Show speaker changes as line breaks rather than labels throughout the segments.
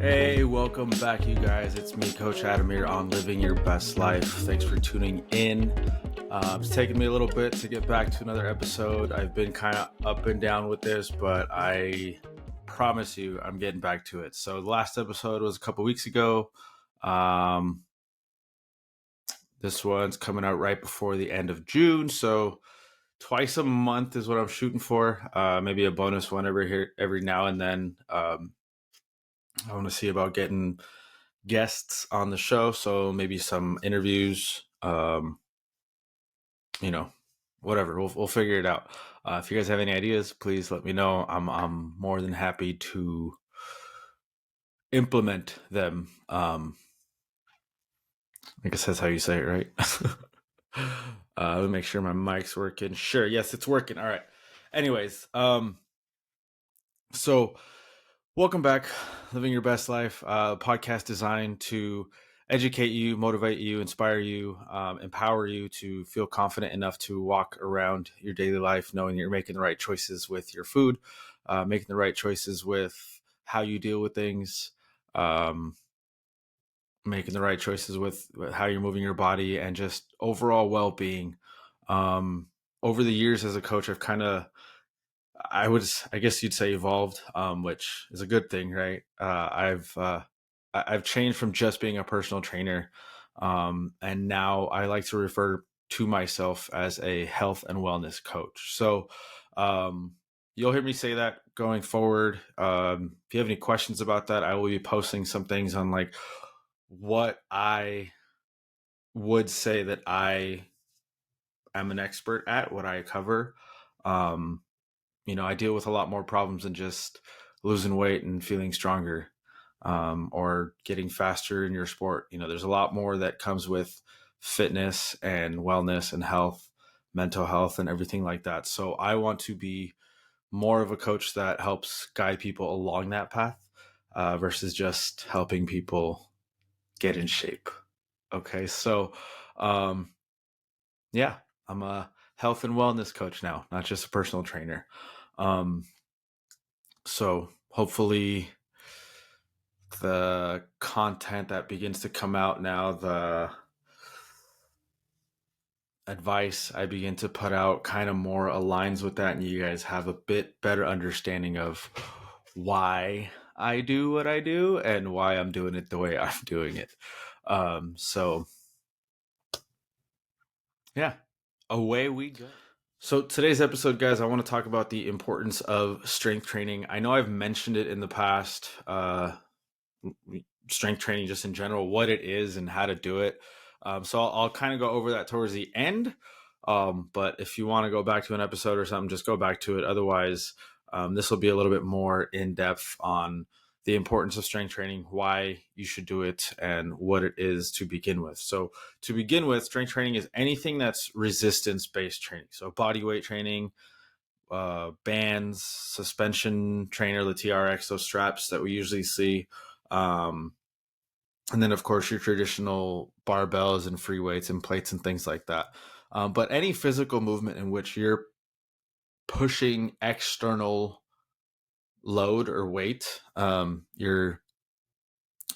Hey, welcome back, you guys. It's me, Coach Adam here on Living Your Best Life. Thanks for tuning in. It's taken me a little bit to get back to another episode. I've been kind of up and down with this, but I promise you I'm getting back to it. So the last episode was a couple weeks ago. This one's coming out right before the end of June. So twice a month is what I'm shooting for. Maybe a bonus one every now and then. I want to see about getting guests on the show, so maybe some interviews. Whatever. We'll figure it out. If you guys have any ideas, please let me know. I'm more than happy to implement them. I guess that's how you say it, right? Let me make sure my mic's working. Sure, yes, it's working. All right. Anyways, so welcome back, Living Your Best Life, podcast designed to educate you, motivate you, inspire you, empower you to feel confident enough to walk around your daily life knowing you're making the right choices with your food, making the right choices with how you deal with things, making the right choices with how you're moving your body, and just overall well-being. Over the years as a coach, I guess you'd say evolved, which is a good thing, right? I've changed from just being a personal trainer, and now I like to refer to myself as a health and wellness coach. So you'll hear me say that going forward. If you have any questions about that, I will be posting some things on like what I would say that I am an expert at, what I cover. Um, I deal with a lot more problems than just losing weight and feeling stronger, or getting faster in your sport. There's a lot more that comes with fitness and wellness and health, mental health, and everything like that. So I want to be more of a coach that helps guide people along that path, versus just helping people get in shape. Okay. So, yeah, I'm a health and wellness coach now, not just a personal trainer. So hopefully the content that begins to come out now, the advice I begin to put out kind of more aligns with that, and you guys have a bit better understanding of why I do what I do and why I'm doing it the way I'm doing it. So yeah, away we go. So today's episode, guys, I want to talk about the importance of strength training. I know I've mentioned it in the past, strength training just in general, what it is and how to do it. So I'll kind of go over that towards the end. But if you want to go back to an episode or something, just go back to it. Otherwise, this will be a little bit more in depth on the importance of strength training, why you should do it, and what it is to begin with. So to begin with, strength training is anything that's resistance-based training. So body weight training, bands, suspension trainer, the TRX, those straps that we usually see. And then, of course, your traditional barbells and free weights and plates and things like that. But any physical movement in which you're pushing external load or weight, your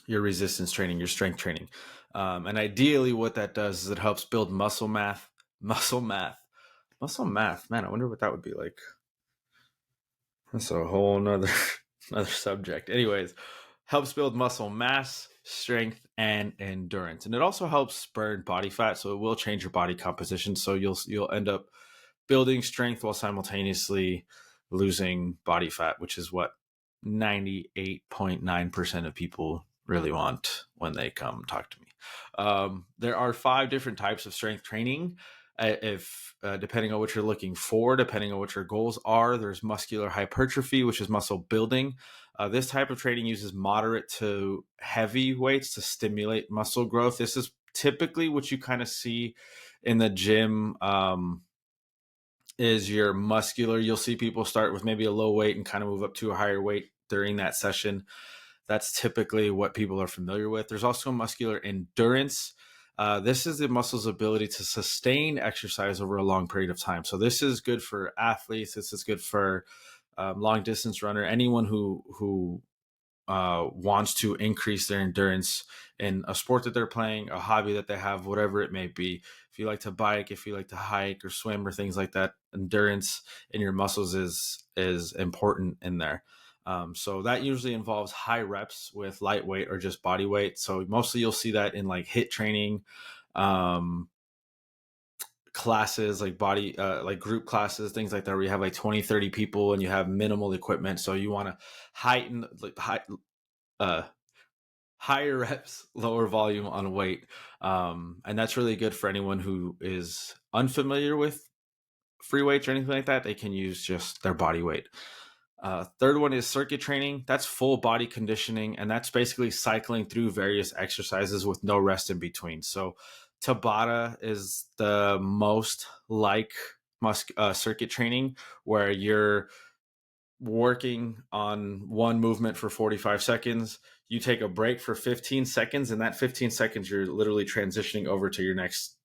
resistance training, your strength training. And ideally what that does is it helps build muscle mass. Man, I wonder what that would be like. That's a whole nother subject. Anyways, helps build muscle mass, strength, and endurance. And it also helps burn body fat, so it will change your body composition. So you'll end up building strength while simultaneously losing body fat, which is what 98.9% of people really want when they come talk to me. There are 5 different types of strength training. If depending on what you're looking for, depending on what your goals are, there's muscular hypertrophy, which is muscle building. This type of training uses moderate to heavy weights to stimulate muscle growth. This is typically what you kind of see in the gym. Is your muscular. You'll see people start with maybe a low weight and kind of move up to a higher weight during that session. That's typically what people are familiar with. There's also muscular endurance. This is the muscle's ability to sustain exercise over a long period of time. So this is good for athletes. This is good for long distance runner, anyone who wants to increase their endurance in a sport that they're playing, a hobby that they have, whatever it may be. If you like to bike, if you like to hike or swim or things like that, endurance in your muscles is important in there. So that usually involves high reps with lightweight or just body weight. So mostly you'll see that in like HIIT training, um, classes, like body, like group classes, things like that, where you have like 20, 30 people and you have minimal equipment. So you want to heighten, like uh, higher reps, lower volume on weight. And that's really good for anyone who is unfamiliar with free weights or anything like that. They can use just their body weight. Third one is circuit training. That's full body conditioning, and that's basically cycling through various exercises with no rest in between. So Tabata is the most like circuit training, where you're working on one movement for 45 seconds. You take a break for 15 seconds, and that 15 seconds, you're literally transitioning over to your next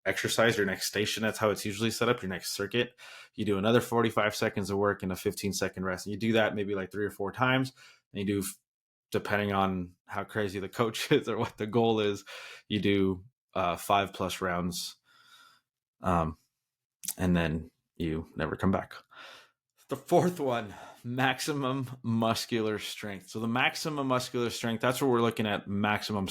exercise, your next station. That's how it's usually set up, your next circuit. You do another 45 seconds of work and a 15-second rest. And you do that maybe like 3 or 4 times. And you do, depending on how crazy the coach is or what the goal is, you do 5+ rounds. And then you never come back. The fourth one, maximum muscular strength. So the maximum muscular strength, that's where we're looking at maximum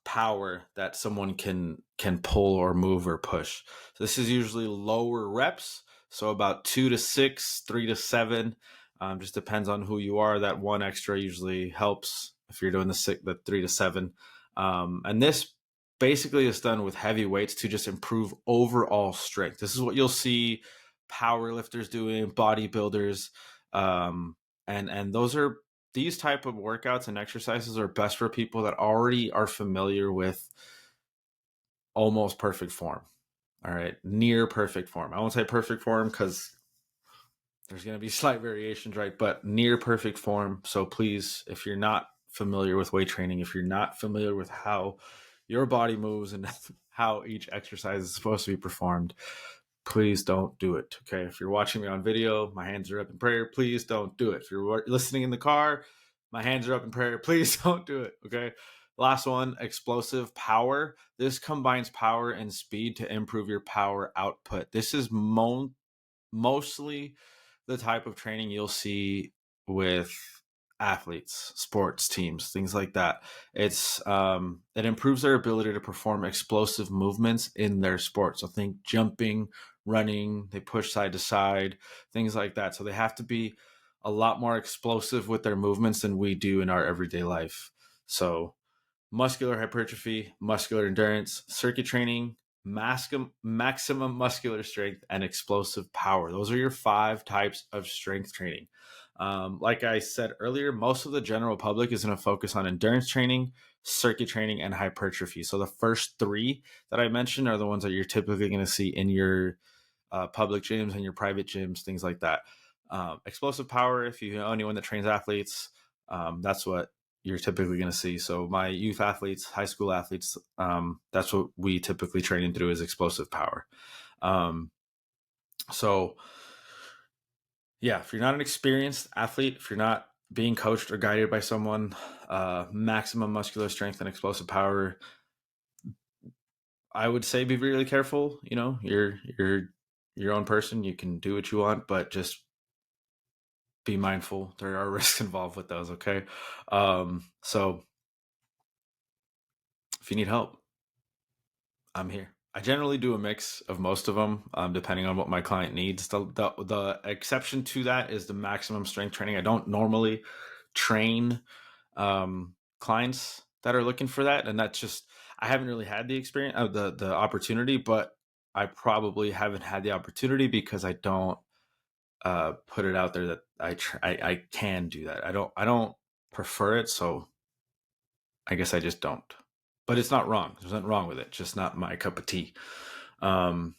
power that someone can pull or move or push. So this is usually lower reps, so about 2 to 6, 3 to 7. Just depends on who you are. That one extra usually helps if you're doing the 3 to 7. And this basically is done with heavy weights to just improve overall strength. This is what you'll see power lifters doing, bodybuilders, and these type of workouts and exercises are best for people that already are familiar with almost perfect form. All right, near perfect form. I won't say perfect form because there's going to be slight variations, right? But near perfect form. So please, if you're not familiar with weight training, if you're not familiar with how your body moves and how each exercise is supposed to be performed, please don't do it. Okay. If you're watching me on video, my hands are up in prayer. Please don't do it. If you're listening in the car, my hands are up in prayer. Please don't do it. Okay. Last one, explosive power. This combines power and speed to improve your power output. This is mostly the type of training you'll see with athletes, sports teams, things like that. It improves their ability to perform explosive movements in their sport. So think jumping, running, they push side to side, things like that. So they have to be a lot more explosive with their movements than we do in our everyday life. So muscular hypertrophy, muscular endurance, circuit training, maximum muscular strength, and explosive power. Those are your 5 types of strength training. Like I said earlier, most of the general public is going to focus on endurance training, circuit training, and hypertrophy. So the first 3 that I mentioned are the ones that you're typically going to see in your public gyms and your private gyms, things like that. Explosive power, if you know anyone that trains athletes, that's what you're typically going to see. So my youth athletes, high school athletes, that's what we typically train through is explosive power. So yeah, if you're not an experienced athlete, if you're not being coached or guided by someone, maximum muscular strength and explosive power, I would say be really careful. You know, you're your own person. You can do what you want, but just be mindful. There are risks involved with those. Okay. So if you need help, I'm here. I generally do a mix of most of them, depending on what my client needs. The exception to that is the maximum strength training. I don't normally train clients that are looking for that, and that's just I haven't really had the experience of the opportunity, but I probably haven't had the opportunity because I don't put it out there that I can do that. I don't prefer it, so I guess I just don't. But it's not wrong. There's nothing wrong with it. Just not my cup of tea. So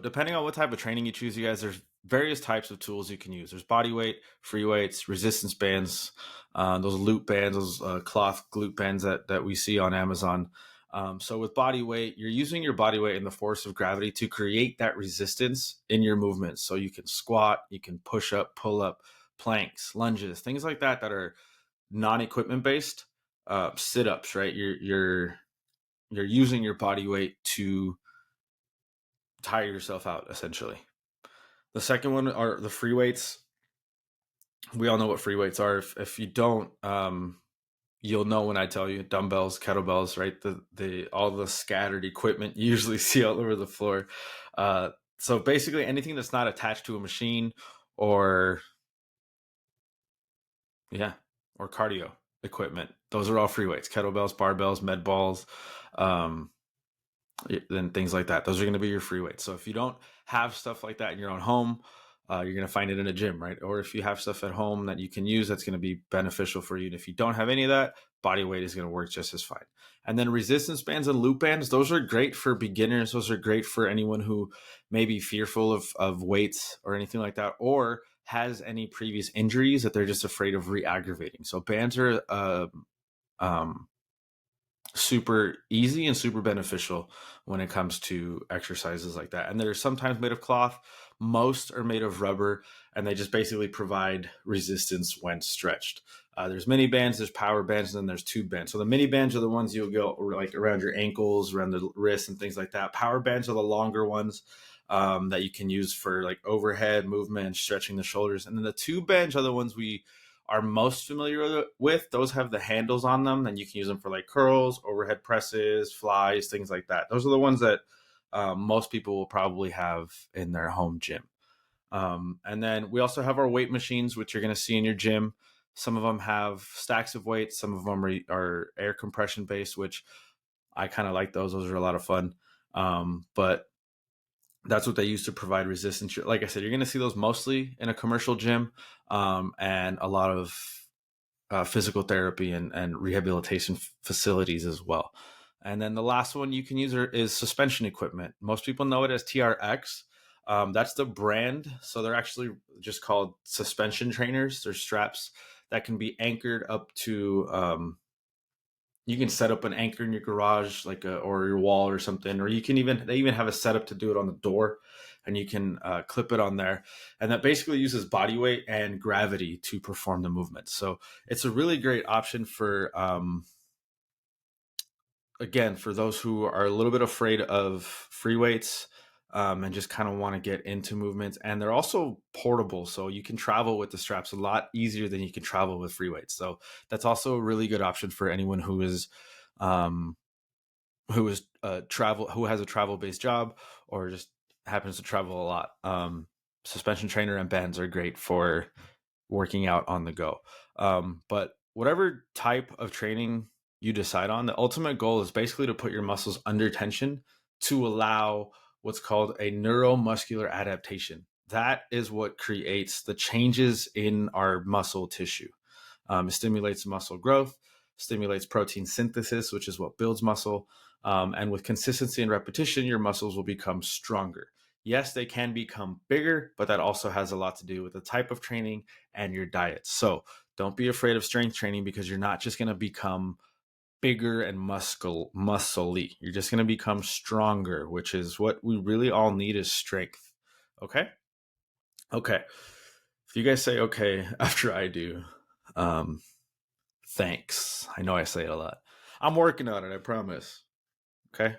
depending on what type of training you choose, you guys, there's various types of tools you can use. There's body weight, free weights, resistance bands, those loop bands, those cloth glute bands that we see on Amazon. So with body weight, you're using your body weight and the force of gravity to create that resistance in your movements. So you can squat, you can push up, pull up, planks, lunges, things like that that are non-equipment based. Sit ups, right? You're using your body weight to tire yourself out, essentially. The second one are the free weights. We all know what free weights are. If you don't, you'll know when I tell you dumbbells, kettlebells, right? The all the scattered equipment you usually see all over the floor. So basically, anything that's not attached to a machine or yeah, or cardio equipment, those are all free weights: kettlebells, barbells, med balls, um, and things like that. Those are going to be your free weights. So if you don't have stuff like that in your own home, you're going to find it in a gym, right? Or if you have stuff at home that you can use, that's going to be beneficial for you. And if you don't have any of that, body weight is going to work just as fine. And then resistance bands and loop bands, those are great for beginners. Those are great for anyone who may be fearful of weights or anything like that, or has any previous injuries that they're just afraid of re-aggravating. So bands are um, super easy and super beneficial when it comes to exercises like that. And they're sometimes made of cloth, most are made of rubber, and they just basically provide resistance when stretched. There's mini bands, there's power bands, and then there's tube bands. So the mini bands are the ones you'll go like around your ankles, around the wrists, and things like that. Power bands are the longer ones that you can use for like overhead movement, stretching the shoulders. And then the tube bands are the ones we are most familiar with. Those have the handles on them, and you can use them for like curls, overhead presses, flies, things like that. Those are the ones that most people will probably have in their home gym. And then we also have our weight machines, which you're going to see in your gym. Some of them have stacks of weights. Some of them are air compression based, which I kind of like those. Those are a lot of fun. But that's what they use to provide resistance. Like I said, you're going to see those mostly in a commercial gym, and a lot of physical therapy and rehabilitation facilities as well. And then the last one you can use is suspension equipment. Most people know it as TRX. That's the brand. So they're actually just called suspension trainers. They're straps that can be anchored up to you can set up an anchor in your garage, like or your wall or something, or they even have a setup to do it on the door, and you can clip it on there, and that basically uses body weight and gravity to perform the movement. So it's a really great option for again, for those who are a little bit afraid of free weights, and just kind of want to get into movements. And they're also portable, so you can travel with the straps a lot easier than you can travel with free weights. So that's also a really good option for anyone um, who has a travel based job or just happens to travel a lot. Suspension trainer and bands are great for working out on the go. But whatever type of training you decide on, the ultimate goal is basically to put your muscles under tension to allow what's called a neuromuscular adaptation. That is what creates the changes in our muscle tissue. It stimulates muscle growth, stimulates protein synthesis, which is what builds muscle. And with consistency and repetition, your muscles will become stronger. Yes, they can become bigger, but that also has a lot to do with the type of training and your diet. So don't be afraid of strength training, because you're not just going to become bigger and muscly. You're just going to become stronger, which is what we really all need, is strength. Okay. Okay. If you guys say okay after I do, um, thanks. I know I say it a lot. I'm working on it, I promise. Okay.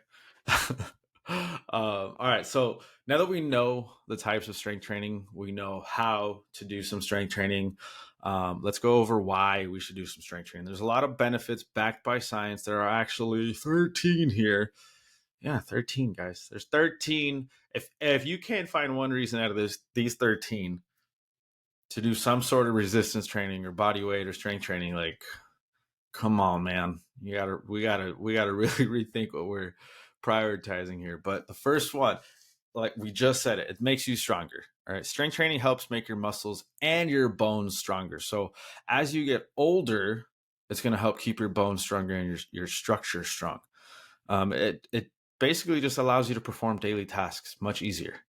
All right. So now that we know the types of strength training, we know how to do some strength training. Let's go over why we should do some strength training. There's a lot of benefits backed by science. There are actually 13 here. Yeah, 13 guys. There's 13. If you can't find one reason out of these 13 to do some sort of resistance training or body weight or strength training, like, come on, man. We gotta really rethink what we're prioritizing here. But the first one, like we just said, it makes you stronger. All right. Strength training helps make your muscles and your bones stronger. So as you get older, it's going to help keep your bones stronger and your structure strong. It basically just allows you to perform daily tasks much easier.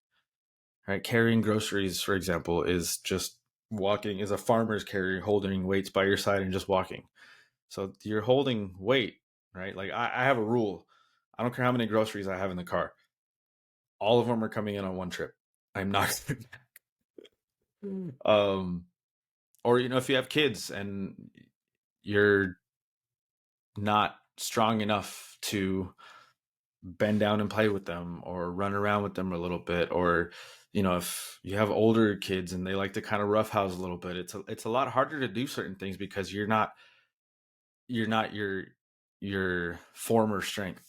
Right. Carrying groceries, for example, is just walking, is a farmer's carry, holding weights by your side and just walking. So you're holding weight, right? Like I have a rule. I don't care how many groceries I have in the car. All of them are coming in on one trip. I'm not. um, or if you have kids and you're not strong enough to bend down and play with them or run around with them a little bit, or if you have older kids and they like to kind of roughhouse a little bit, it's a lot harder to do certain things because you're not your former strength.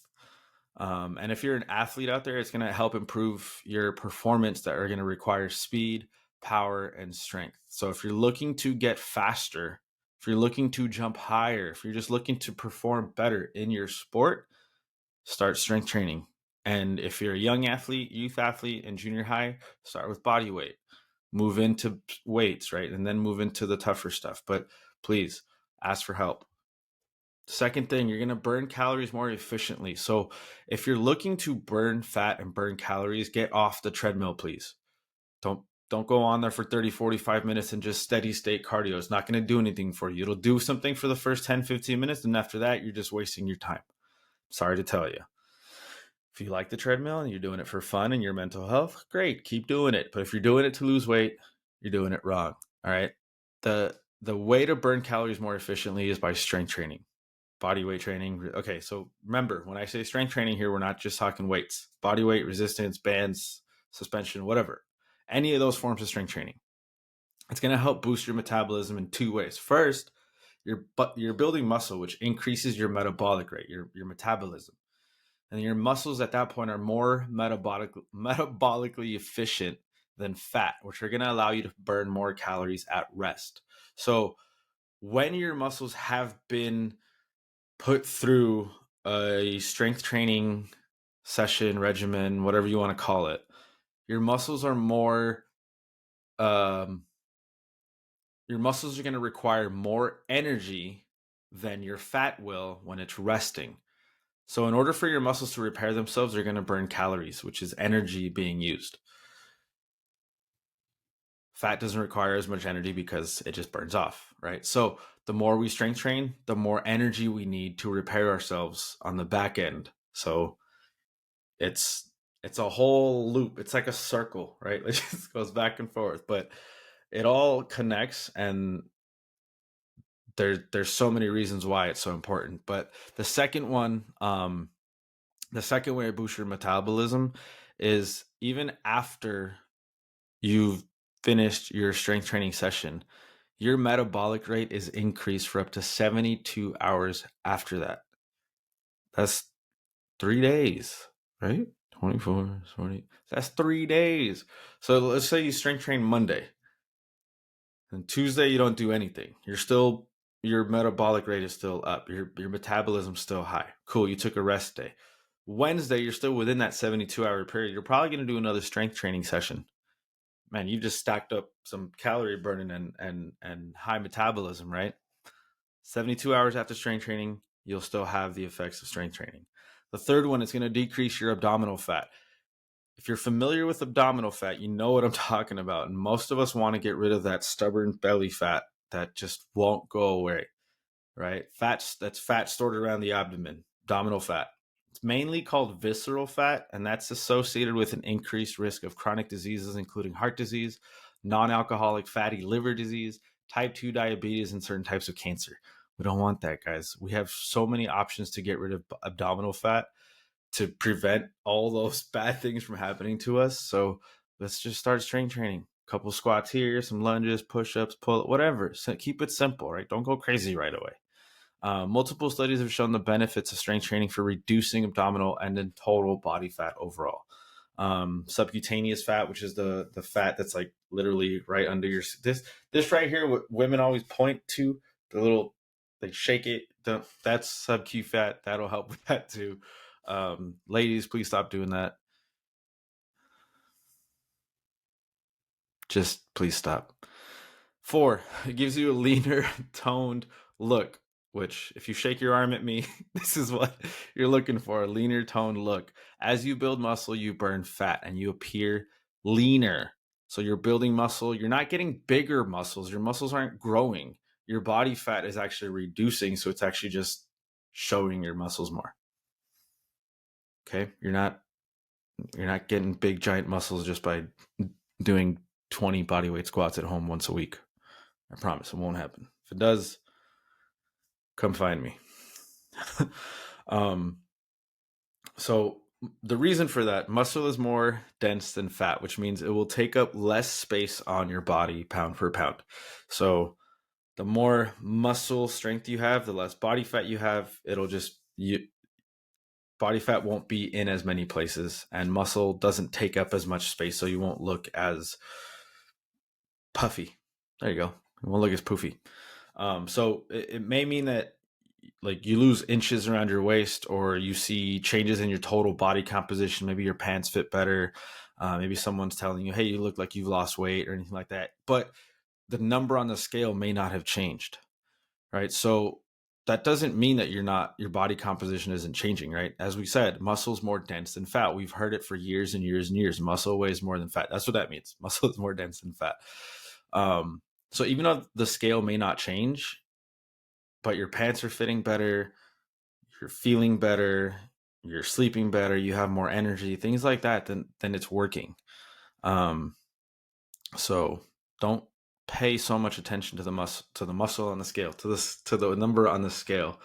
And if you're an athlete out there, it's going to help improve your performance that are going to require speed, power, and strength. So if you're looking to get faster, if you're looking to jump higher, if you're just looking to perform better in your sport, start strength training. And if you're a young athlete, youth athlete, and junior high, start with body weight. Move into weights, right? And then move into the tougher stuff. But please ask for help. Second thing, you're going to burn calories more efficiently. So if you're looking to burn fat and burn calories, get off the treadmill, please. Don't go on there for 30, 45 minutes and just steady state cardio. It's not going to do anything for you. It'll do something for the first 10, 15 minutes. And after that, you're just wasting your time. Sorry to tell you. If you like the treadmill and you're doing it for fun and your mental health, great, keep doing it. But if you're doing it to lose weight, you're doing it wrong. All right. The way to burn calories more efficiently is by strength training, body weight training. Okay, so remember, when I say strength training here, we're not just talking weights, body weight, resistance, bands, suspension, whatever. Any of those forms of strength training. It's going to help boost your metabolism in two ways. First, you're building muscle, which increases your metabolic rate, your metabolism. And your muscles at that point are more metabolically efficient than fat, which are going to allow you to burn more calories at rest. So when your muscles have been put through a strength training session, regimen, whatever you want to call it, your muscles are more your muscles are going to require more energy than your fat will when it's resting. So in order for your muscles to repair themselves, they're going to burn calories, which is energy being used. Fat doesn't require as much energy because it just burns off, right? So the more we strength train, the more energy we need to repair ourselves on the back end. So it's a whole loop. It's like a circle, right? It just goes back and forth, but it all connects, and there's so many reasons why it's so important. But the second one, the second way to boost your metabolism is even after you've finished your strength training session, your metabolic rate is increased for up to 72 hours after that. That's 3 days, right? 24, 20. That's 3 days. So let's say you strength train Monday, and Tuesday you don't do anything. Your metabolic rate is still up. Your metabolism's still high. Cool, you took a rest day. Wednesday, you're still within that 72-hour period. You're probably going to do another strength training session. Man, you just stacked up some calorie burning and high metabolism, right? 72 hours after strength training, you'll still have the effects of strength training. The third one is going to decrease your abdominal fat. If you're familiar with abdominal fat, you know what I'm talking about. And most of us want to get rid of that stubborn belly fat that just won't go away, right? That's fat stored around the abdomen, abdominal fat. It's mainly called visceral fat, and that's associated with an increased risk of chronic diseases, including heart disease, non-alcoholic fatty liver disease, type 2 diabetes, and certain types of cancer. We don't want that, guys. We have so many options to get rid of abdominal fat to prevent all those bad things from happening to us. So let's just start strength training. A couple squats here, some lunges, push-ups, pull, whatever. So keep it simple, right? Don't go crazy right away. Multiple studies have shown the benefits of strength training for reducing abdominal and then total body fat overall. Subcutaneous fat, which is the fat that's like literally right under your this right here, what women always point to, the little they shake it. That's sub-Q fat. That'll help with that too. Ladies, please stop doing that. Just please stop. 4, it gives you a leaner, toned look, which if you shake your arm at me, this is what you're looking for, a leaner, toned look. As you build muscle, you burn fat and you appear leaner. So you're building muscle. You're not getting bigger muscles. Your muscles aren't growing. Your body fat is actually reducing. So it's actually just showing your muscles more. Okay, you're not getting big giant muscles just by doing 20 bodyweight squats at home once a week. I promise it won't happen. If it does, come find me. um, so the reason for that, muscle is more dense than fat, which means it will take up less space on your body pound for pound. So the more muscle strength you have, the less body fat you have. It'll just body fat won't be in as many places, and muscle doesn't take up as much space, so you won't look as puffy. There you go. It won't look as poofy. So it may mean that like you lose inches around your waist, or you see changes in your total body composition. Maybe your pants fit better. Maybe someone's telling you, hey, you look like you've lost weight or anything like that. But the number on the scale may not have changed, right? So that doesn't mean that your body composition isn't changing, right? As we said, muscle's more dense than fat. We've heard it for years and years and years. Muscle weighs more than fat. That's what that means. Muscle is more dense than fat. So even though the scale may not change, but your pants are fitting better, you're feeling better, you're sleeping better, you have more energy, things like that, then it's working. So don't pay so much attention to the muscle on the scale, to the number on the scale,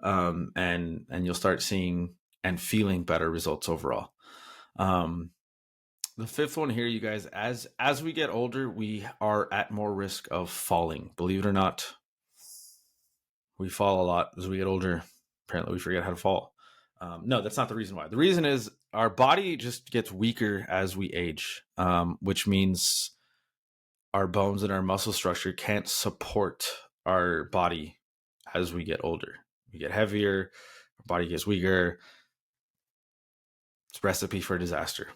and you'll start seeing and feeling better results overall. The fifth one here, you guys, as we get older, we are at more risk of falling. Believe it or not, we fall a lot as we get older. Apparently, we forget how to fall. No, that's not the reason why. The reason is our body just gets weaker as we age, which means our bones and our muscle structure can't support our body as we get older. We get heavier, our body gets weaker. It's a recipe for disaster.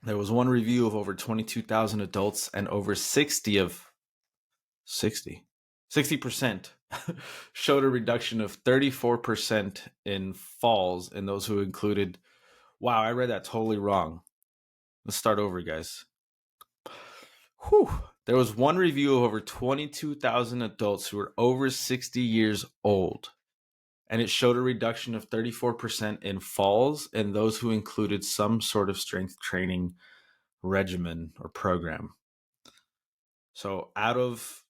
There was one review of over 22,000 adults, and over 60% showed a reduction of 34% in falls in those who included. Wow, I read that totally wrong. Let's start over, guys. Whew. There was one review of over 22,000 adults who were over 60 years old, and it showed a reduction of 34% in falls in those who included some sort of strength training regimen or program. So out of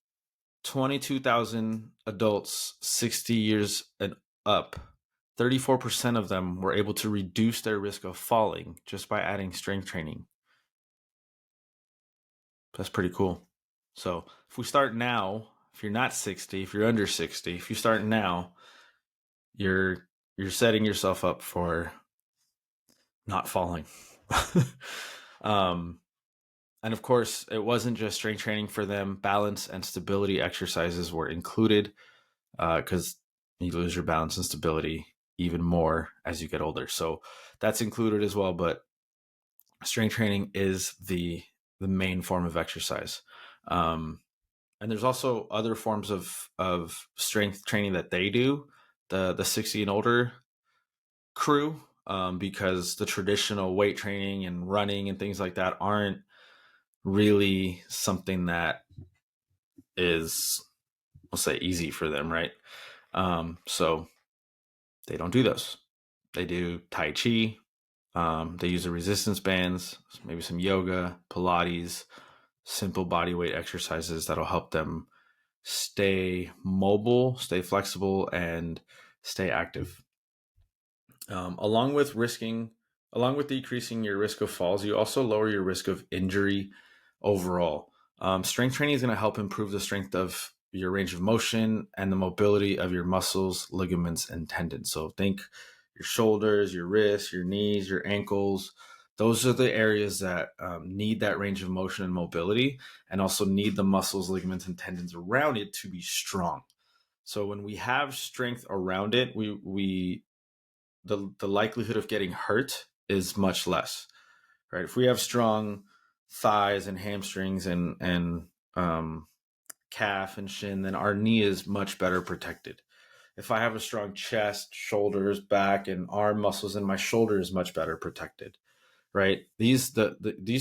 22,000 adults 60 years and up, 34% of them were able to reduce their risk of falling just by adding strength training. That's pretty cool. So if we start now, if you're not 60, if you're under 60, if you start now, you're setting yourself up for not falling. And of course, it wasn't just strength training for them. Balance and stability exercises were included, because you lose your balance and stability even more as you get older. So that's included as well. But strength training is the main form of exercise. And there's also other forms of strength training that they do, the 60 and older crew, because the traditional weight training and running and things like that aren't really something that is, we'll say, easy for them, right? So they don't do those. They do Tai Chi. They use the resistance bands, maybe some yoga, Pilates, simple body weight exercises that'll help them stay mobile, stay flexible, and stay active. Along with decreasing your risk of falls, you also lower your risk of injury overall. Strength training is going to help improve the strength of your range of motion and the mobility of your muscles, ligaments, and tendons. So think your shoulders, your wrists, your knees, your ankles. Those are the areas that need that range of motion and mobility, and also need the muscles, ligaments, and tendons around it to be strong. So when we have strength around it, the likelihood of getting hurt is much less, right? If we have strong thighs and hamstrings and calf and shin, then our knee is much better protected. If I have a strong chest, shoulders, back, and arm muscles, and my shoulder is much better protected, right? These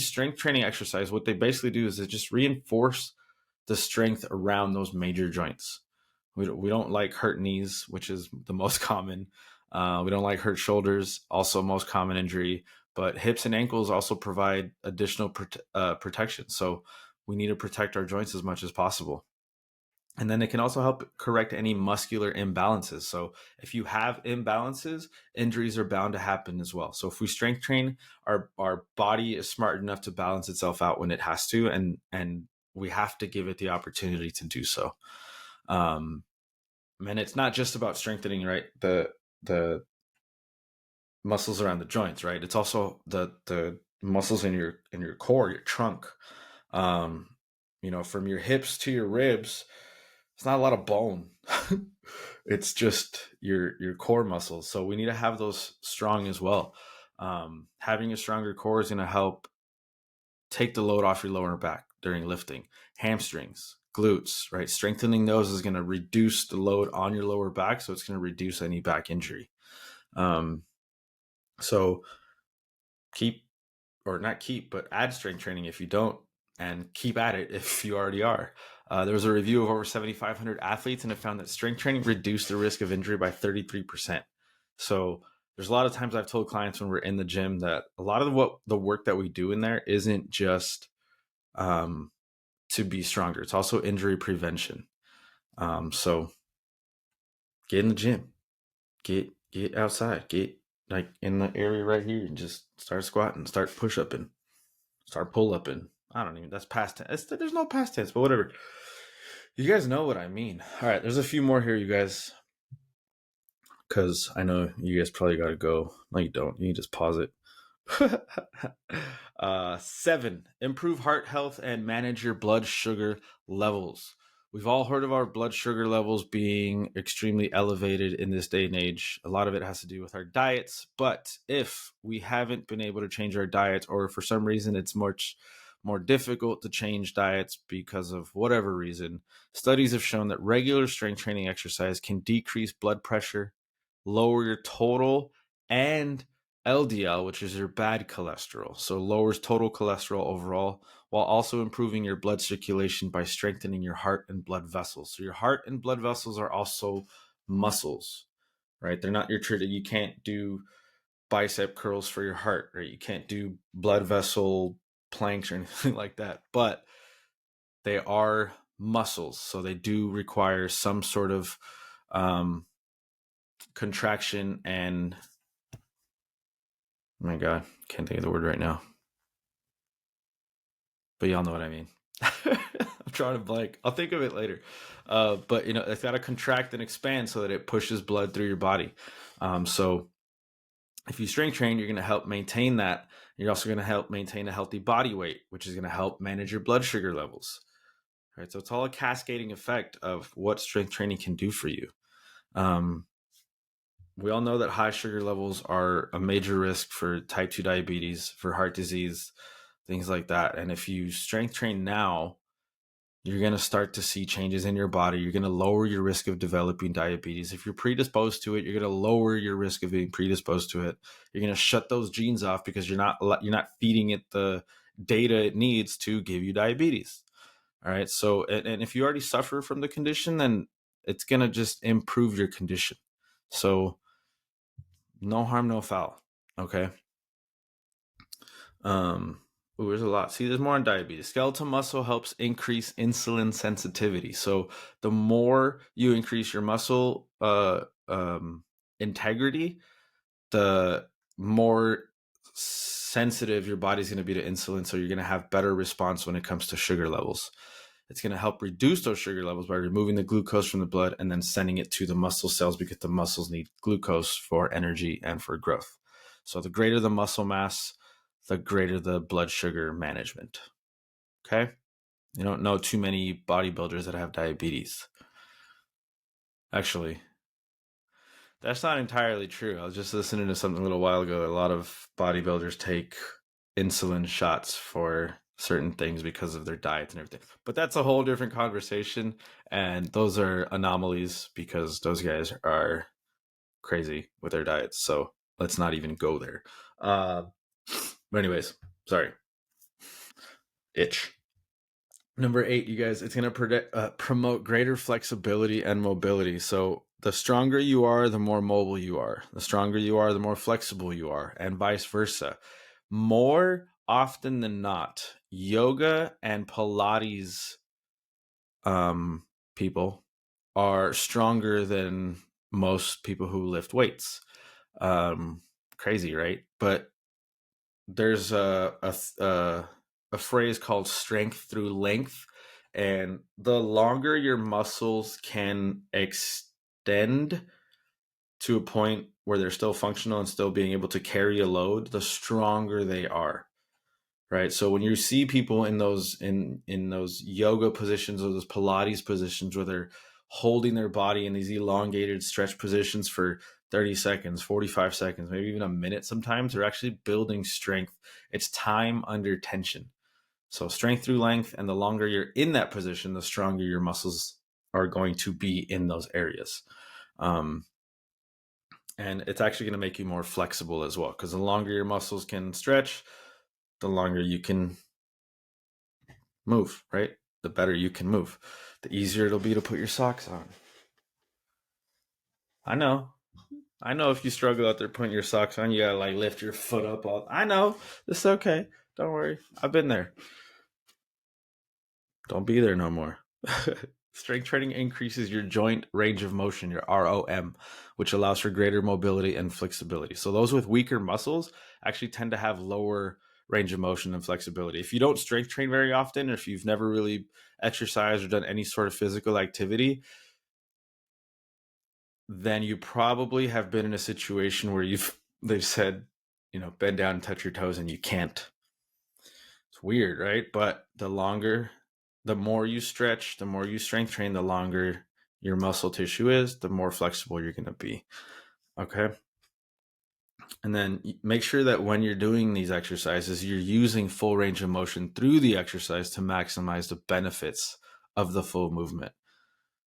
strength training exercises, what they basically do is they just reinforce the strength around those major joints. We don't like hurt knees, which is the most common. We don't like hurt shoulders, also most common injury, but hips and ankles also provide additional protection. So we need to protect our joints as much as possible. And then it can also help correct any muscular imbalances. So if you have imbalances, injuries are bound to happen as well. So if we strength train, our body is smart enough to balance itself out when it has to, and we have to give it the opportunity to do so. Um, and it's not just about strengthening, right? The muscles around the joints, right? It's also the muscles in your core, your trunk. Um, from your hips to your ribs, it's not a lot of bone. It's just your core muscles. So we need to have those strong as well. Having a stronger core is going to help take the load off your lower back during lifting. Hamstrings, glutes, right? Strengthening those is going to reduce the load on your lower back, so it's going to reduce any back injury. Um, so keep or not keep, but add strength training if you don't, and keep at it if you already are. There was a review of over 7,500 athletes, and it found that strength training reduced the risk of injury by 33%. So there's a lot of times I've told clients when we're in the gym that a lot of the work that we do in there isn't just to be stronger. It's also injury prevention. So get in the gym, get outside, get like in the area right here, and just start squatting, start push-upping, start pull-upping. I don't even. That's past tense. There's no past tense, but whatever. You guys know what I mean. All right, there's a few more here, you guys, because I know you guys probably got to go. No, you don't. You can just pause it. 7, improve heart health and manage your blood sugar levels. We've all heard of our blood sugar levels being extremely elevated in this day and age. A lot of it has to do with our diets, but if we haven't been able to change our diets, or for some reason it's much more difficult to change diets because of whatever reason, studies have shown that regular strength training exercise can decrease blood pressure, lower your total and LDL, which is your bad cholesterol. So lowers total cholesterol overall, while also improving your blood circulation by strengthening your heart and blood vessels. So your heart and blood vessels are also muscles, right? They're not you can't do bicep curls for your heart, right? You can't do blood vessel planks or anything like that, but they are muscles. So they do require some sort of contraction and oh my God, can't think of the word right now. But y'all know what I mean. I'm trying to blank. I'll think of it later. But it's got to contract and expand so that it pushes blood through your body. So if you strength train, you're going to help maintain that. You're also going to help maintain a healthy body weight, which is going to help manage your blood sugar levels. Right. So it's all a cascading effect of what strength training can do for you. We all know that high sugar levels are a major risk for type 2 diabetes, for heart disease, things like that. And if you strength train now, you're going to start to see changes in your body. You're going to lower your risk of developing diabetes. If you're predisposed to it, you're going to lower your risk of being predisposed to it. You're going to shut those genes off because you're not feeding it the data it needs to give you diabetes. All right. So, and if you already suffer from the condition, then it's going to just improve your condition. So, no harm, no foul. Okay. There's a lot. See, there's more on diabetes. Skeletal muscle helps increase insulin sensitivity. So the more you increase your muscle integrity, the more sensitive your body's going to be to insulin. So you're going to have better response when it comes to sugar levels. It's going to help reduce those sugar levels by removing the glucose from the blood and then sending it to the muscle cells because the muscles need glucose for energy and for growth. So the greater the muscle mass, the greater the blood sugar management. Okay? You don't know too many bodybuilders that have diabetes. Actually, that's not entirely true. I was just listening to something a little while ago. A lot of bodybuilders take insulin shots for certain things because of their diets and everything. But that's a whole different conversation. And those are anomalies because those guys are crazy with their diets. So let's not even go there. But anyways, sorry. Itch. Number 8, you guys, it's going to promote greater flexibility and mobility. So The stronger you are, the more mobile you are. The stronger you are, the more flexible you are, and vice versa. More often than not, yoga and Pilates um, people are stronger than most people who lift weights. Um, Crazy, right? But there's a phrase called strength through length, and the longer your muscles can extend to a point where they're still functional and still being able to carry a load, the stronger they are. Right. So when you see people in those yoga positions or those Pilates positions where they're holding their body in these elongated stretch positions for 30 seconds, 45 seconds, maybe even a minute sometimes, they're actually building strength. It's time under tension. So strength through length, and the longer you're in that position, the stronger your muscles are going to be in those areas. Um, and it's actually going to make you more flexible as well, because the longer your muscles can stretch, the longer you can move, right? The better you can move, the easier it'll be to put your socks on. I know. I know if you struggle out there putting your socks on, you gotta like lift your foot up. I know. It's okay. Don't worry. I've been there. Don't be there no more. Strength training increases your joint range of motion, your ROM, which allows for greater mobility and flexibility. So those with weaker muscles actually tend to have lower range of motion and flexibility. If you don't strength train very often, or if you've never really exercised or done any sort of physical activity, then you probably have been in a situation where they've said, bend down and touch your toes, and you can't. It's weird, right? But the more you stretch, the more you strength train, the longer your muscle tissue is, the more flexible you're going to be. Okay. And then make sure that when you're doing these exercises, you're using full range of motion through the exercise to maximize the benefits of the full movement.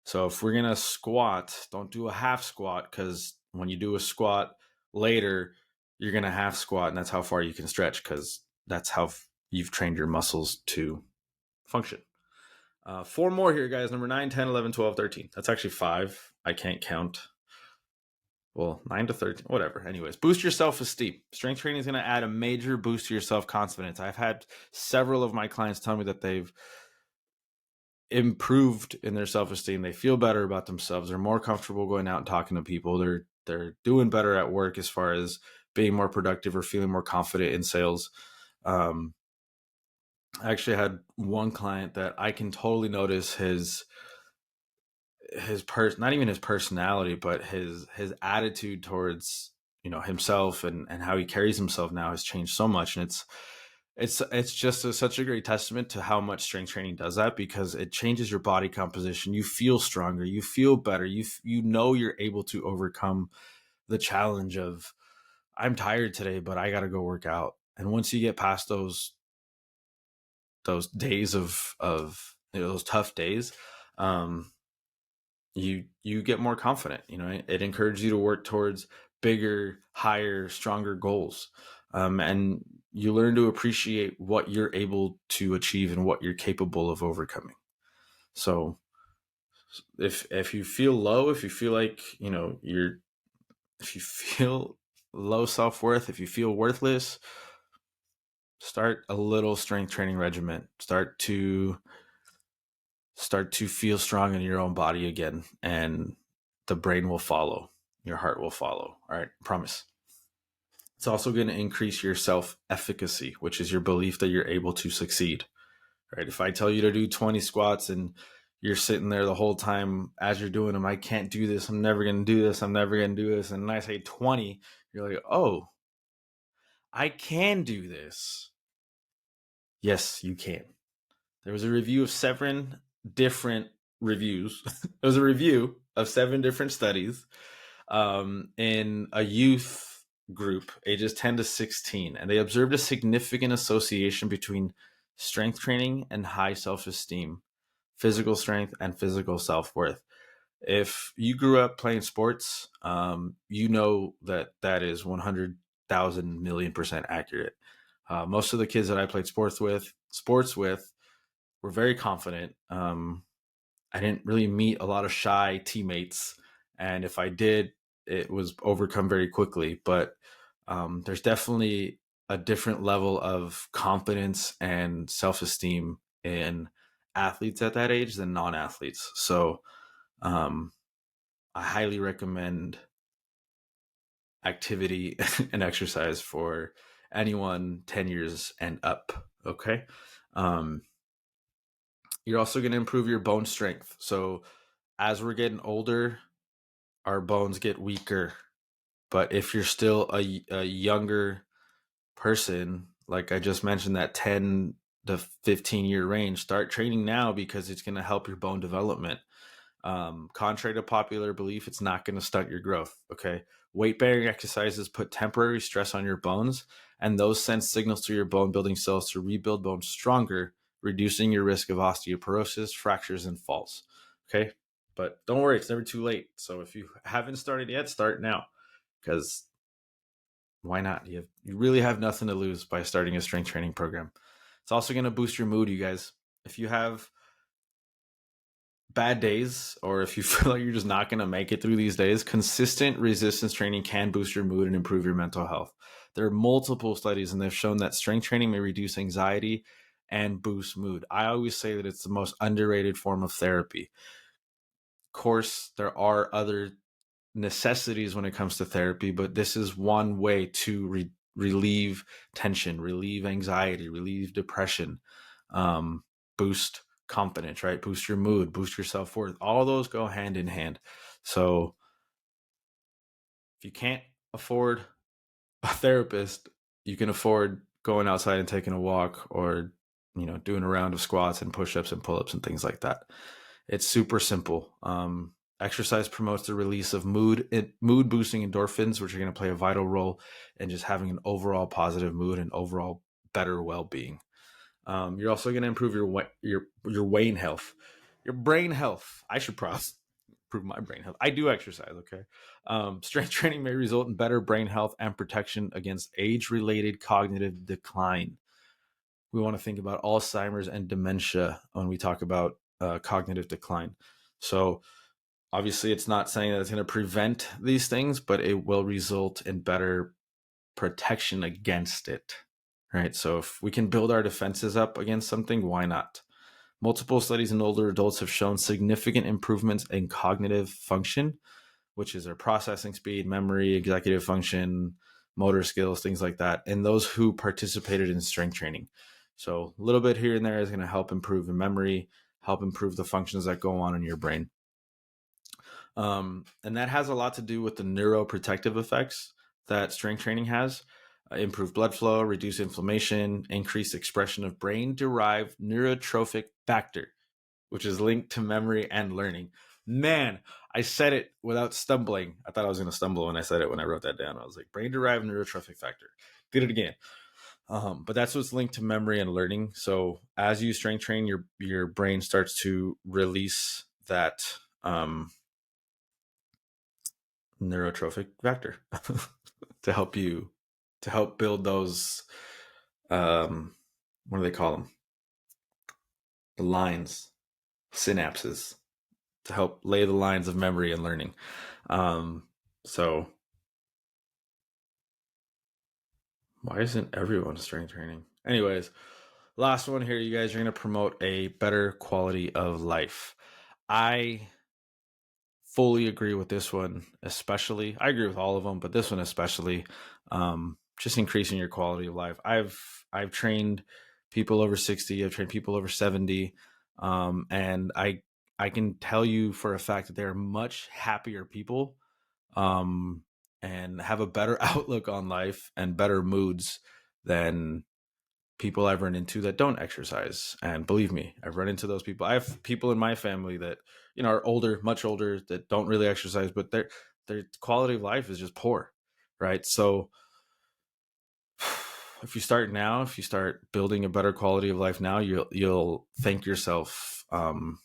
So if we're going to squat, don't do a half squat, because when you do a squat later, you're going to half squat, and that's how far you can stretch, because that's how you've trained your muscles to function. 4 more here, guys. Number 9, 10, 11, 12, 13. That's actually 5. I can't count. Well, 9 to 13, whatever. Anyways, boost your self-esteem. Strength training is going to add a major boost to your self-confidence. I've had several of my clients tell me that they've improved in their self-esteem. They feel better about themselves. They're more comfortable going out and talking to people. They're doing better at work as far as being more productive or feeling more confident in sales. I actually had one client that I can totally notice not even his personality, but his attitude towards himself and how he carries himself now has changed so much. And it's just such a great testament to how much strength training does that, because it changes your body composition. You feel stronger, you feel better, you're able to overcome the challenge of, I'm tired today, but I got to go work out. And once you get past those days of those tough days, you get more confident. It encourages you to work towards bigger, higher, stronger goals, and you learn to appreciate what you're able to achieve and what you're capable of overcoming. So if you feel low, if you feel like if you feel low self-worth, if you feel worthless, start a little strength training regimen. Start to feel strong in your own body again, and the brain will follow. Your heart will follow. All right, promise. It's also going to increase your self-efficacy, which is your belief that you're able to succeed. Right? If I tell you to do 20 squats and you're sitting there the whole time as you're doing them, I can't do this, I'm never going to do this, I'm never going to do this. And then I say 20, you're like, oh, I can do this. Yes, you can. There was a review of 7 different reviews. There was a review of 7 different studies in a youth group, ages 10 to 16, and they observed a significant association between strength training and high self-esteem, physical strength, and physical self-worth. If you grew up playing sports, you know that is 100,000 million percent accurate. Most of the kids that I played sports with were very confident. I didn't really meet a lot of shy teammates, And if I did, it was overcome very quickly. But there's definitely a different level of confidence and self-esteem in athletes at that age than non-athletes. So um, I highly recommend activity and exercise for anyone 10 years and up. Okay. Um, you're also going to improve your bone strength. So as we're getting older, our bones get weaker. But if you're still a younger person, like I just mentioned, that 10 to 15-year range, start training now because it's going to help your bone development. Contrary to popular belief, it's not going to stunt your growth. Okay. Weight bearing exercises put temporary stress on your bones, and those send signals to your bone building cells to rebuild bones stronger, reducing your risk of osteoporosis, fractures, and falls. Okay. But don't worry, it's never too late. So if you haven't started yet, start now, because why not? You really have nothing to lose by starting a strength training program. It's also going to boost your mood, you guys. If you have bad days, or if you feel like you're just not going to make it through these days, consistent resistance training can boost your mood and improve your mental health. There are multiple studies, and they've shown that strength training may reduce anxiety and boost mood. I always say that it's the most underrated form of therapy. Of course, there are other necessities when it comes to therapy, but this is one way to relieve tension, relieve anxiety, relieve depression, boost confidence, right? Boost your mood, boost your self-worth. All those go hand in hand. So if you can't afford a therapist, you can afford going outside and taking a walk, or doing a round of squats and push-ups and pull-ups and things like that. It's super simple. Exercise promotes the release of mood boosting endorphins, which are going to play a vital role in just having an overall positive mood and overall better well-being. You're also going to improve your brain health, your brain health. I should probably improve my brain health. I do exercise. Okay. Strength training may result in better brain health and protection against age-related cognitive decline. We want to think about Alzheimer's and dementia when we talk about cognitive decline. So obviously, it's not saying that it's going to prevent these things, but it will result in better protection against it, right? So if we can build our defenses up against something, why not? Multiple studies in older adults have shown significant improvements in cognitive function, which is their processing speed, memory, executive function, motor skills, things like that, in those who participated in strength training. So a little bit here and there is going to help improve the memory, help improve the functions that go on in your brain. And that has a lot to do with the neuroprotective effects that strength training has. Improve blood flow, reduce inflammation, increase expression of brain-derived neurotrophic factor, which is linked to memory and learning. Man, I said it without stumbling. I thought I was going to stumble when I said it when I wrote that down. I was like, brain-derived neurotrophic factor. Did it again. But that's what's linked to memory and learning. So as you strength train, your brain starts to release that neurotrophic factor to help build those what do they call them, the lines, synapses, to help lay the lines of memory and learning. So why isn't everyone strength training? Anyways, last one here, you guys are going to promote a better quality of life. I fully agree with this one, especially. I agree with all of them, but this one especially. Just increasing your quality of life. I've trained people over 60. I've trained people over 70, and I can tell you for a fact that they're much happier people, and have a better outlook on life and better moods than people I've run into that don't exercise. And believe me, I've run into those people. I have people in my family that, are older, much older, that don't really exercise, but their quality of life is just poor. Right. So if you start now, if you start building a better quality of life now, you'll thank yourself. You'll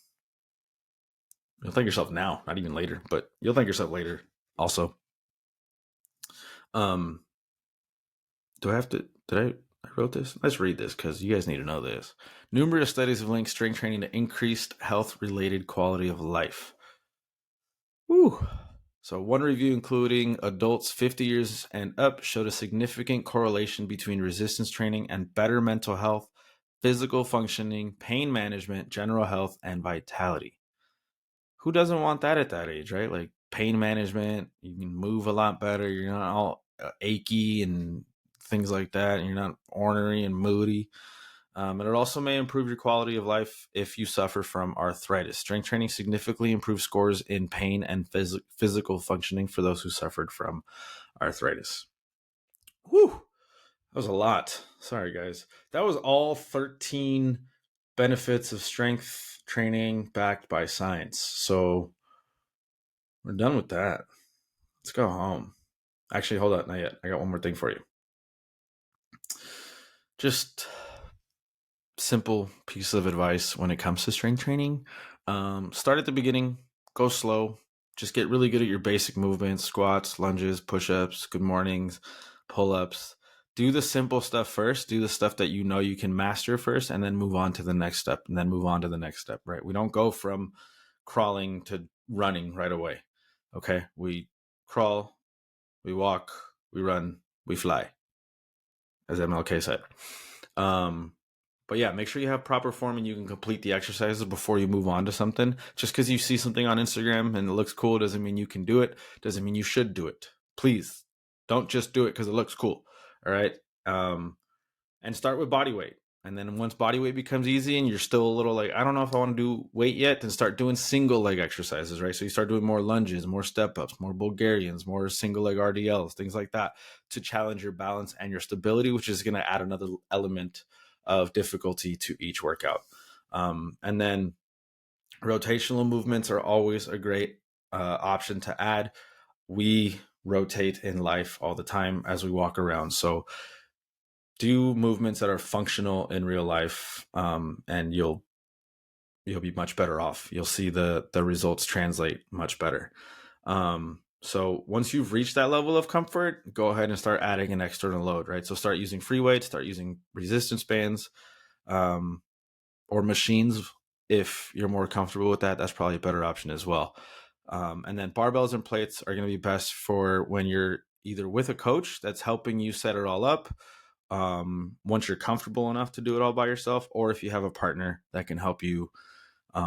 thank yourself now, not even later, but you'll thank yourself later also. Do I have to, did I wrote this? Let's read this because you guys need to know this. Numerous studies have linked strength training to increased health-related quality of life. Woo. So one review, including adults 50 years and up, showed a significant correlation between resistance training and better mental health, physical functioning, pain management, general health, and vitality. Who doesn't want that at that age, right? Like pain management, you can move a lot better. You're not all achy and things like that. And you're not ornery and moody. And it also may improve your quality of life if you suffer from arthritis. Strength training significantly improves scores in pain and physical functioning for those who suffered from arthritis. Whew, that was a lot. Sorry, guys. That was all 13 benefits of strength training backed by science. So we're done with that. Let's go home. Actually, hold on, not yet. I got one more thing for you. Just simple piece of advice when it comes to strength training. Start at the beginning, go slow, just get really good at your basic movements, squats, lunges, push-ups, good mornings, pull-ups. Do the simple stuff first, do the stuff that you know you can master first, and then move on to the next step, and then move on to the next step, right? We don't go from crawling to running right away. Okay? We crawl, we walk, we run, we fly, as MLK said. But yeah, make sure you have proper form and you can complete the exercises before you move on to something. Just because you see something on Instagram and it looks cool doesn't mean you can do it. Doesn't mean you should do it. Please don't just do it because it looks cool. All right. And start with body weight. And then once body weight becomes easy and you're still a little like, I don't know if I want to do weight yet, then start doing single leg exercises, right? So you start doing more lunges, more step ups, more Bulgarians, more single leg RDLs, things like that to challenge your balance and your stability, which is going to add another element of difficulty to each workout. And then rotational movements are always a great option to add. We rotate in life all the time as we walk around. So do movements that are functional in real life, and you'll be much better off. You'll see the results translate much better. So once you've reached that level of comfort, go ahead and start adding an external load, right? So start using free weights, start using resistance bands, or machines. If you're more comfortable with that, that's probably a better option as well. And then barbells and plates are going to be best for when you're either with a coach that's helping you set it all up, once you're comfortable enough to do it all by yourself, or if you have a partner that can help you,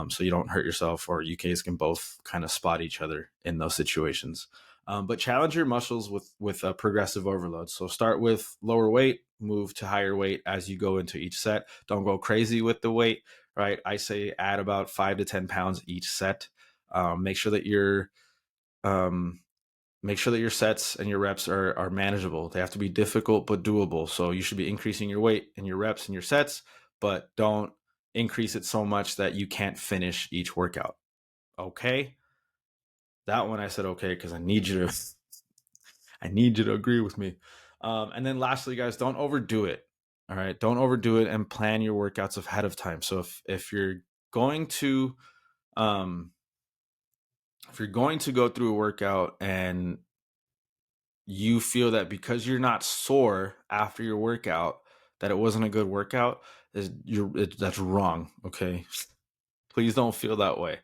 so you don't hurt yourself, or you guys can both kind of spot each other in those situations. But challenge your muscles with a progressive overload. So start with lower weight, move to higher weight as you go into each set. Don't go crazy with the weight, right? I say add about 5 to 10 pounds each set. Make sure that your sets and your reps are manageable. They have to be difficult but doable. So you should be increasing your weight and your reps and your sets, but don't increase it so much that you can't finish each workout. Okay? That one I said okay because I need you to agree with me. And then lastly, guys, don't overdo it. All right, don't overdo it and plan your workouts ahead of time. So if you're going to go through a workout and you feel that because you're not sore after your workout that it wasn't a good workout, that's wrong. Okay, please don't feel that way.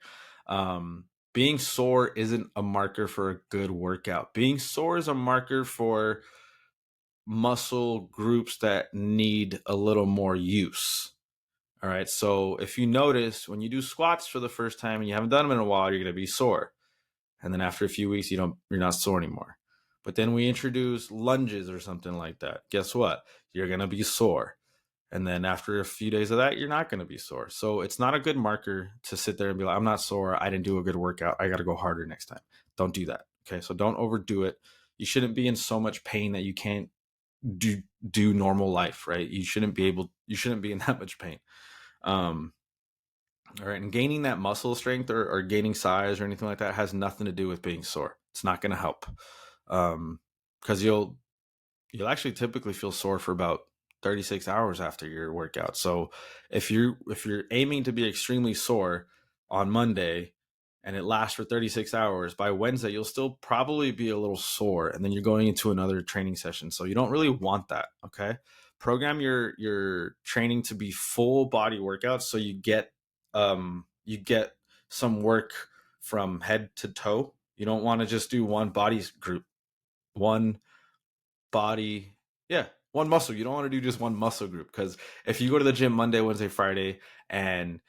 Being sore isn't a marker for a good workout. Being sore is a marker for muscle groups that need a little more use. All right. So if you notice when you do squats for the first time and you haven't done them in a while, you're going to be sore. And then after a few weeks, you're not sore anymore. But then we introduce lunges or something like that. Guess what? You're going to be sore. And then after a few days of that, you're not going to be sore. So it's not a good marker to sit there and be like, I'm not sore. I didn't do a good workout. I got to go harder next time. Don't do that. Okay. So don't overdo it. You shouldn't be in so much pain that you can't do normal life, right? You shouldn't be in that much pain. All right. And gaining that muscle strength or gaining size or anything like that has nothing to do with being sore. It's not going to help. Because you'll actually typically feel sore for about 36 hours after your workout. So if you're aiming to be extremely sore on Monday and it lasts for 36 hours, by Wednesday you'll still probably be a little sore, and then you're going into another training session. So you don't really want that. Okay. Program your training to be full body workouts so you get some work from head to toe. You don't want to just do one body group, one body, yeah, one muscle. You don't want to do just one muscle group, because if you go to the gym Monday, Wednesday, Friday, and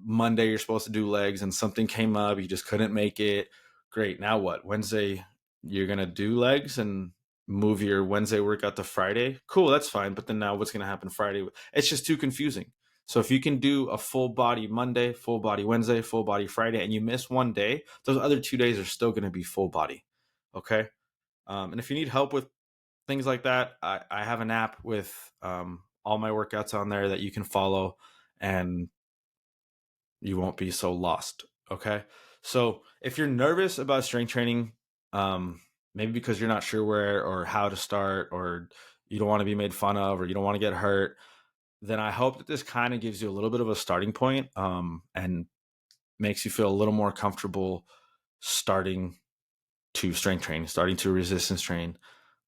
Monday you're supposed to do legs and something came up, you just couldn't make it, great. Now what? Wednesday you're going to do legs and move your Wednesday workout to Friday. Cool, that's fine. But then now what's going to happen Friday? It's just too confusing. So if you can do a full body Monday, full body Wednesday, full body Friday, and you miss one day, those other 2 days are still going to be full body. Okay. And if you need help with things like that, I have an app with all my workouts on there that you can follow, and you won't be so lost. Okay. So if you're nervous about strength training, maybe because you're not sure where or how to start, or you don't want to be made fun of, or you don't want to get hurt, then I hope that this kind of gives you a little bit of a starting point, and makes you feel a little more comfortable starting to strength train, starting to resistance train,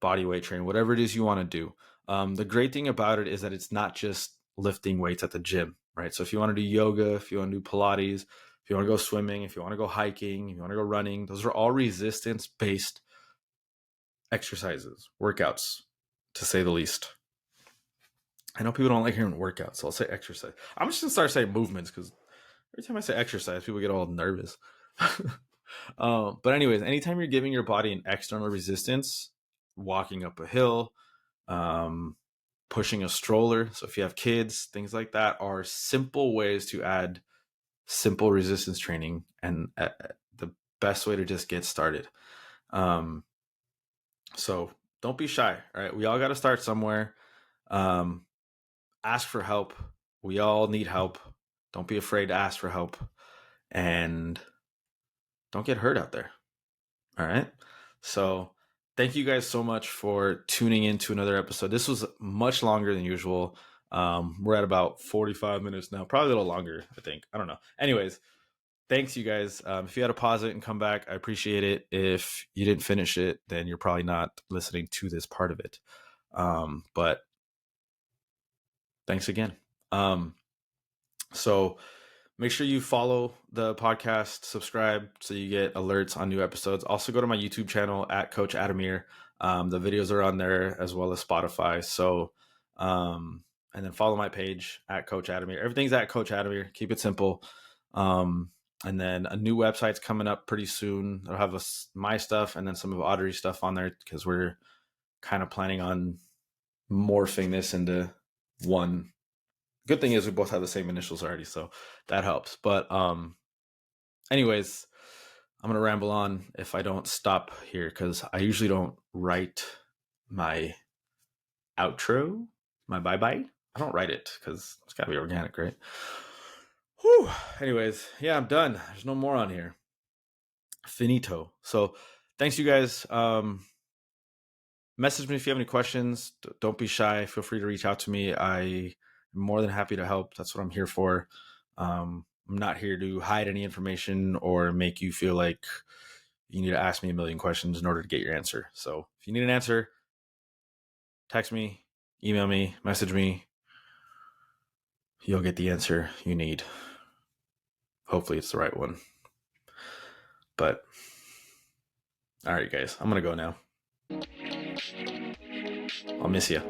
body weight train, whatever it is you want to do. The great thing about it is that it's not just lifting weights at the gym, right? So if you want to do yoga, if you want to do Pilates, if you want to go swimming, if you want to go hiking, if you want to go running, those are all resistance based exercises, workouts, to say the least. I know people don't like hearing workouts, so I'll say exercise. I'm just gonna start saying movements, because every time I say exercise, people get all nervous. But anyways, anytime you're giving your body an external resistance, walking up a hill, pushing a stroller, so if you have kids, things like that, are simple ways to add simple resistance training, and the best way to just get started. So don't be shy. All right, we all got to start somewhere. Ask for help. We all need help. Don't be afraid to ask for help, and don't get hurt out there. All right. So thank you guys so much for tuning in to another episode. This was much longer than usual. We're at about 45 minutes now, probably a little longer, I think. I don't know. Anyways, thanks, you guys. If you had to pause it and come back, I appreciate it. If you didn't finish it, then you're probably not listening to this part of it. But thanks again. So make sure you follow the podcast, subscribe so you get alerts on new episodes. Also go to my YouTube channel at Coach Adamir. The videos are on there, as well as Spotify. So, and then follow my page at Coach Adamir. Everything's at Coach Adamir. Keep it simple. And then a new website's coming up pretty soon. I'll have my stuff and then some of Audrey's stuff on there, because we're kind of planning on morphing this into one. Good thing is we both have the same initials already, so that helps. But anyways, I'm gonna ramble on if I don't stop here, because I usually don't write my outro, my bye-bye. I don't write it because it's gotta be organic, right? Whew. Anyways, yeah, I'm done. There's no more on here. Finito. So thanks, you guys. Message me if you have any questions. Don't be shy. Feel free to reach out to me. I'm more than happy to help. That's what I'm here for. I'm not here to hide any information or make you feel like you need to ask me a million questions in order to get your answer. So if you need an answer, text me, email me, message me. You'll get the answer you need. Hopefully it's the right one. But all right, guys, I'm going to go now. I'll miss you.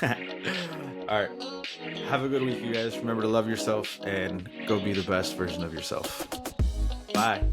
All right. Have a good week, you guys. Remember to love yourself and go be the best version of yourself. Bye.